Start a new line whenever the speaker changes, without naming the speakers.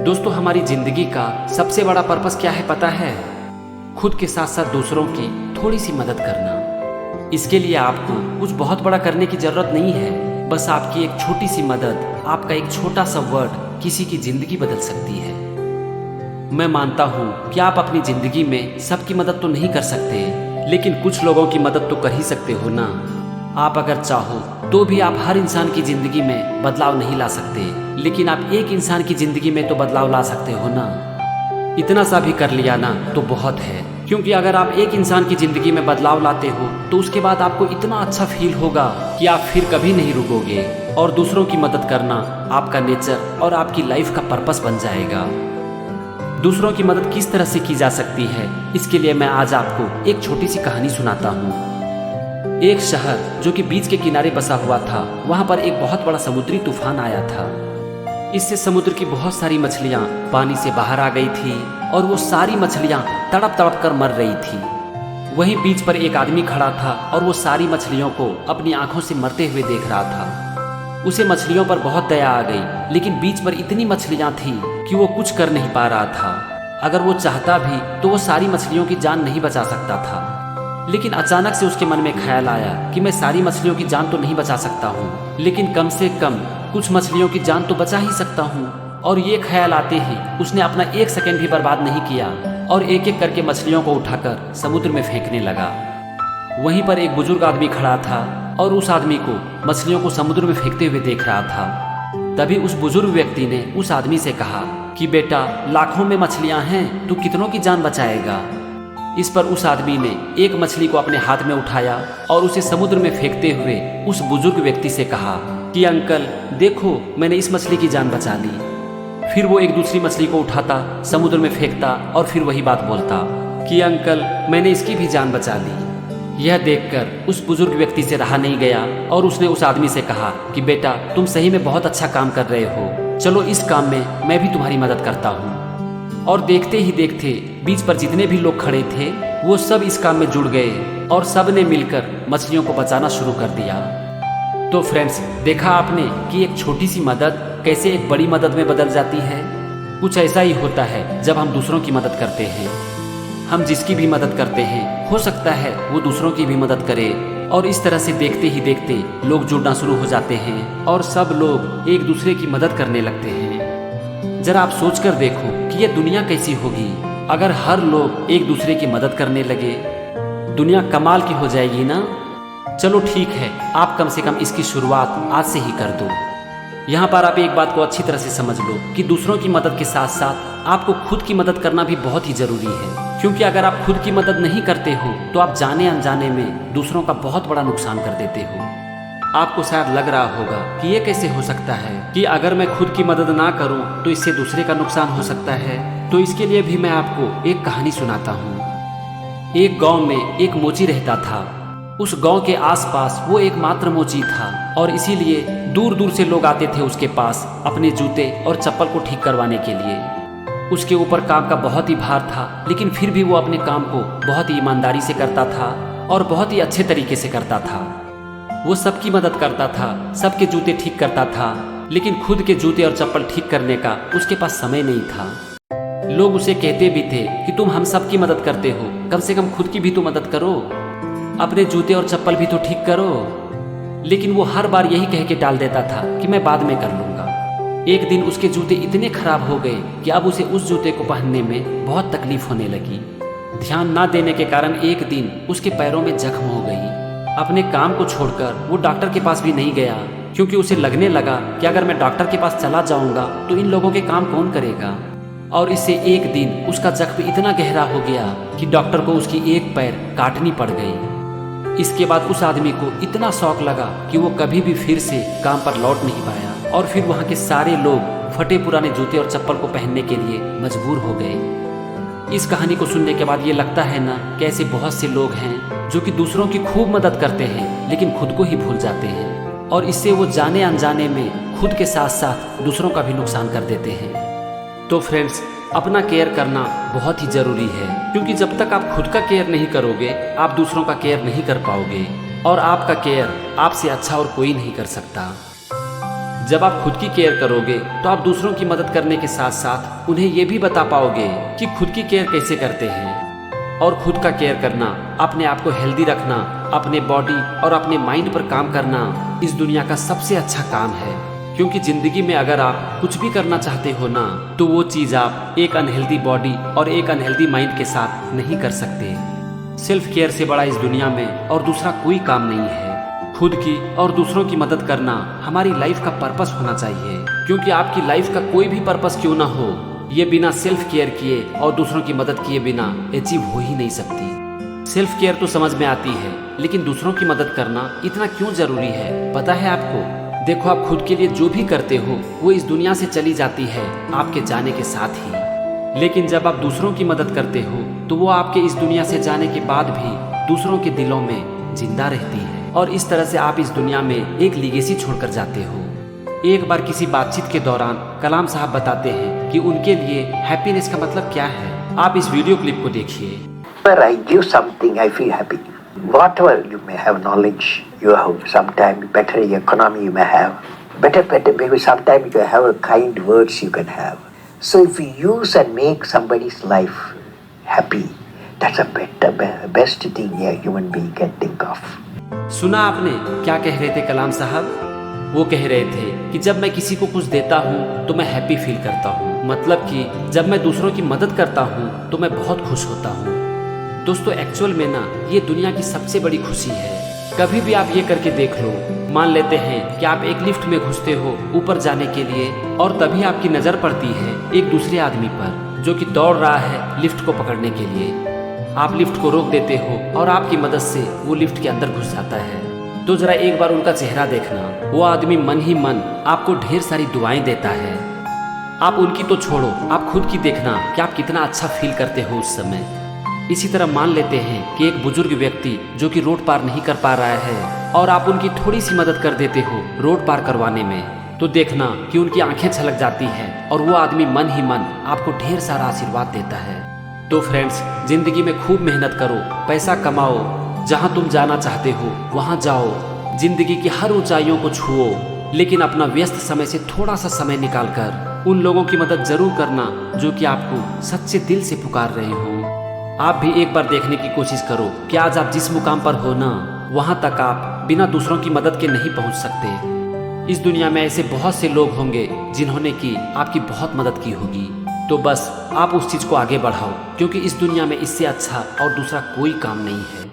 दोस्तों, हमारी जिंदगी का सबसे बड़ा पर्पस क्या है पता है? खुद के साथ साथ दूसरों की थोड़ी सी मदद करना। इसके लिए आपको कुछ बहुत बड़ा करने की जरूरत नहीं है। बस आपकी एक छोटी सी मदद, आपका एक छोटा सा वर्ड किसी की जिंदगी बदल सकती है। मैं मानता हूँ कि आप अपनी जिंदगी में सबकी मदद तो नहीं कर सकते, लेकिन कुछ लोगों की मदद तो कर ही सकते हो ना। आप अगर चाहो तो भी आप हर इंसान की जिंदगी में बदलाव नहीं ला सकते, लेकिन आप एक इंसान की जिंदगी में तो बदलाव ला सकते हो ना। इतना सा भी कर लिया ना तो बहुत है, क्योंकि अगर आप एक इंसान की जिंदगी में बदलाव लाते हो तो उसके बाद आपको इतना अच्छा फील होगा कि आप फिर कभी नहीं रुकोगे, और दूसरों की मदद करना आपका नेचर और आपकी लाइफ का पर्पस बन जाएगा। दूसरों की मदद किस तरह से की जा सकती है, इसके लिए मैं आज आपको एक छोटी सी कहानी सुनाता हूँ। एक शहर जो कि बीच के किनारे बसा हुआ था, वहां पर एक बहुत बड़ा समुद्री तूफान आया था। इससे समुद्र की बहुत सारी मछलियां पानी से बाहर आ गई थी, और वो सारी मछलियां तड़प तड़प कर मर रही थी। वहीं बीच पर एक आदमी खड़ा था और वो सारी मछलियों को अपनी आंखों से मरते हुए देख रहा था। उसे मछलियों पर बहुत दया आ गई, लेकिन बीच पर इतनी मछलियां थी कि वो कुछ कर नहीं पा रहा था। अगर वो चाहता भी तो वो सारी मछलियों की जान नहीं बचा सकता था। लेकिन अचानक से उसके मन में ख्याल आया कि मैं सारी मछलियों की जान तो नहीं बचा सकता हूँ, लेकिन कम से कम कुछ मछलियों की जान तो बचा ही सकता हूँ। और ये ख्याल आते ही उसने अपना एक सेकंड भी बर्बाद नहीं किया, और एक एक करके मछलियों को उठाकर समुद्र में फेंकने लगा। वहीं पर एक बुजुर्ग आदमी खड़ा था और उस आदमी को मछलियों को समुद्र में फेंकते हुए देख रहा था। तभी उस बुजुर्ग व्यक्ति ने उस आदमी से कहा कि बेटा, लाखों में मछलियां हैं, तू कितनों की जान बचाएगा? इस पर उस आदमी ने एक मछली को अपने हाथ में उठाया और उसे समुद्र में फेंकते हुए उस बुजुर्ग व्यक्ति से कहा कि अंकल देखो, मैंने इस मछली की जान बचा ली। फिर वो एक दूसरी मछली को उठाता, समुद्र में फेंकता और फिर वही बात बोलता कि अंकल, मैंने इसकी भी जान बचा ली। यह देखकर उस बुजुर्ग व्यक्ति से रहा नहीं गया और उसने उस आदमी से कहा कि बेटा, तुम सही में बहुत अच्छा काम कर रहे हो, चलो इस काम में मैं भी तुम्हारी मदद करता हूँ। और देखते ही देखते बीच पर जितने भी लोग खड़े थे वो सब इस काम में जुड़ गए और सब ने मिलकर मछलियों को बचाना शुरू कर दिया। तो फ्रेंड्स, देखा आपने कि एक छोटी सी मदद कैसे एक बड़ी मदद में बदल जाती है। कुछ ऐसा ही होता है जब हम दूसरों की मदद करते हैं। हम जिसकी भी मदद करते हैं, हो सकता है वो दूसरों की भी मदद करे, और इस तरह से देखते ही देखते लोग जुड़ना शुरू हो जाते हैं और सब लोग एक दूसरे की मदद करने लगते हैं। जरा आप सोचकर देखो कि ये दुनिया कैसी होगी अगर हर लोग एक दूसरे की मदद करने लगे। दुनिया कमाल की हो जाएगी ना। चलो ठीक है, आप कम से कम इसकी शुरुआत आज से ही कर दो। यहाँ पर आप एक बात को अच्छी तरह से समझ लो कि दूसरों की मदद के साथ साथ आपको खुद की मदद करना भी बहुत ही जरूरी है, क्योंकि अगर आप खुद की मदद नहीं करते हो तो आप जाने अनजाने में दूसरों का बहुत बड़ा नुकसान कर देते हो। आपको शायद लग रहा होगा कि ये कैसे हो सकता है कि अगर मैं खुद की मदद ना करूं तो इससे दूसरे का नुकसान हो सकता है। तो इसके लिए भी मैं आपको एक कहानी सुनाता हूँ। एक गांव में एक मोची रहता था। उस गांव के आसपास वो एकमात्र मोची था, और इसीलिए दूर दूर से लोग आते थे उसके पास अपने जूते और चप्पल को ठीक करवाने के लिए। उसके ऊपर काम का बहुत ही भार था, लेकिन फिर भी वो अपने काम को बहुत ही ईमानदारी से करता था और बहुत ही अच्छे तरीके से करता था। वो सबकी मदद करता था, सबके जूते ठीक करता था, लेकिन खुद के जूते और चप्पल ठीक करने का उसके पास समय नहीं था। लोग उसे कहते भी थे कि तुम हम सब की मदद करते हो, कम से कम खुद की भी तो मदद करो, अपने जूते और चप्पल भी तो ठीक करो। लेकिन वो हर बार यही कह के टाल देता था कि मैं बाद में कर लूँगा। एक दिन उसके जूते इतने खराब हो गए कि अब उसे उस जूते को पहनने में बहुत तकलीफ होने लगी। ध्यान ना देने के कारण एक दिन उसके पैरों में जख्म हो गई। अपने काम को छोड़कर वो डॉक्टर के पास भी नहीं गया, क्योंकि उसे लगने लगा कि अगर मैं डॉक्टर के पास चला जाऊंगा तो इन लोगों के काम कौन करेगा। और इससे एक दिन उसका जख्म इतना गहरा हो गया कि डॉक्टर को उसकी एक पैर काटनी पड़ गई। इसके बाद उस आदमी को इतना शौक लगा कि वो कभी भी फिर से काम पर लौट नहीं पाया, और फिर वहाँ के सारे लोग फटे पुराने जूते और चप्पल को पहनने के लिए मजबूर हो गए। इस कहानी को सुनने के बाद ये लगता है ना कि ऐसे बहुत से लोग हैं जो कि दूसरों की खूब मदद करते हैं, लेकिन खुद को ही भूल जाते हैं, और इससे वो जाने अनजाने में खुद के साथ साथ दूसरों का भी नुकसान कर देते हैं। तो फ्रेंड्स, अपना केयर करना बहुत ही ज़रूरी है, क्योंकि जब तक आप खुद का केयर नहीं करोगे आप दूसरों का केयर नहीं कर पाओगे, और आपका केयर आपसे अच्छा और कोई नहीं कर सकता। जब आप खुद की केयर करोगे तो आप दूसरों की मदद करने के साथ साथ उन्हें ये भी बता पाओगे कि खुद की केयर कैसे करते हैं। और खुद का केयर करना, अपने आप को हेल्दी रखना, अपने बॉडी और अपने माइंड पर काम करना इस दुनिया का सबसे अच्छा काम है। क्योंकि जिंदगी में अगर आप कुछ भी करना चाहते हो ना, तो वो चीज़ आप एक अनहेल्दी बॉडी और एक अनहेल्दी माइंड के साथ नहीं कर सकते। सेल्फ केयर से बड़ा इस दुनिया में और दूसरा कोई काम नहीं है। खुद की और दूसरों की मदद करना हमारी लाइफ का पर्पस होना चाहिए। क्योंकि आपकी लाइफ का कोई भी पर्पस क्यों ना हो, ये बिना सेल्फ केयर किए और दूसरों की मदद किए बिना अचीव हो ही नहीं सकती। सेल्फ केयर तो समझ में आती है, लेकिन दूसरों की मदद करना इतना क्यों जरूरी है पता है आपको? देखो, आप खुद के लिए जो भी करते हो वो इस दुनिया से चली जाती है आपके जाने के साथ ही। लेकिन जब आप दूसरों की मदद करते हो तो वो आपके इस दुनिया से जाने के बाद भी दूसरों के दिलों में जिंदा रहती है। और इस तरह से आप इस दुनिया में एक लीगेसी छोड़कर जाते हो। एक बार किसी बातचीत के दौरान कलाम साहब बताते हैं कि उनके लिए हैप्पीनेस का मतलब क्या है। आप इस वीडियो क्लिप को देखिए।
Whenever I give something, I feel happy. Whatever you may have knowledge, you have sometimes better economy you may have, better maybe sometimes you have a kind words you can have. So if you use and make somebody's life happy, that's a best thing a human being can think of.
सुना आपने क्या कह रहे थे कलाम साहब? वो कह रहे थे कि जब मैं किसी को कुछ देता हूँ तो मैं हैप्पी फील करता हूँ। मतलब कि जब मैं दूसरों की मदद करता हूँ तो मैं बहुत खुश होता हूँ। दोस्तों, एक्चुअल में ना ये दुनिया की सबसे बड़ी खुशी है। कभी भी आप ये करके देख लो। मान लेते हैं कि आप एक लिफ्ट में घुसते हो ऊपर जाने के लिए, और तभी आपकी नज़र पड़ती है एक दूसरे आदमी पर जो कि दौड़ रहा है लिफ्ट को पकड़ने के लिए। आप लिफ्ट को रोक देते हो और आपकी मदद से वो लिफ्ट के अंदर घुस जाता है। तो जरा एक बार उनका चेहरा देखना। वो आदमी मन ही मन आपको ढेर सारी दुआएं देता है। आप उनकी तो छोड़ो, आप खुद की देखना कि आप कितना अच्छा फील करते हो उस समय। इसी तरह मान लेते हैं कि एक बुजुर्ग व्यक्ति जो कि रोड पार नहीं कर पा रहा है और आप उनकी थोड़ी सी मदद कर देते हो रोड पार करवाने में, तो देखना कि उनकी आंखें छलक जाती हैं और वो आदमी मन ही मन आपको ढेर सारा आशीर्वाद देता है। तो फ्रेंड्स, जिंदगी में खूब मेहनत करो, पैसा कमाओ, जहां तुम जाना चाहते हो वहां जाओ, जिंदगी की हर ऊंचाइयों को छुओ, लेकिन अपना व्यस्त समय से थोड़ा सा समय निकालकर उन लोगों की मदद जरूर करना जो कि आपको सच्चे दिल से पुकार रहे हो। आप भी एक बार देखने की कोशिश करो कि आज आप जिस मुकाम पर हो ना, वहां तक आप बिना दूसरों की मदद के नहीं पहुंच सकते। इस दुनिया में ऐसे बहुत से लोग होंगे जिन्होंने की आपकी बहुत मदद की होगी। तो बस आप उस चीज़ को आगे बढ़ाओ, क्योंकि इस दुनिया में इससे अच्छा और दूसरा कोई काम नहीं है।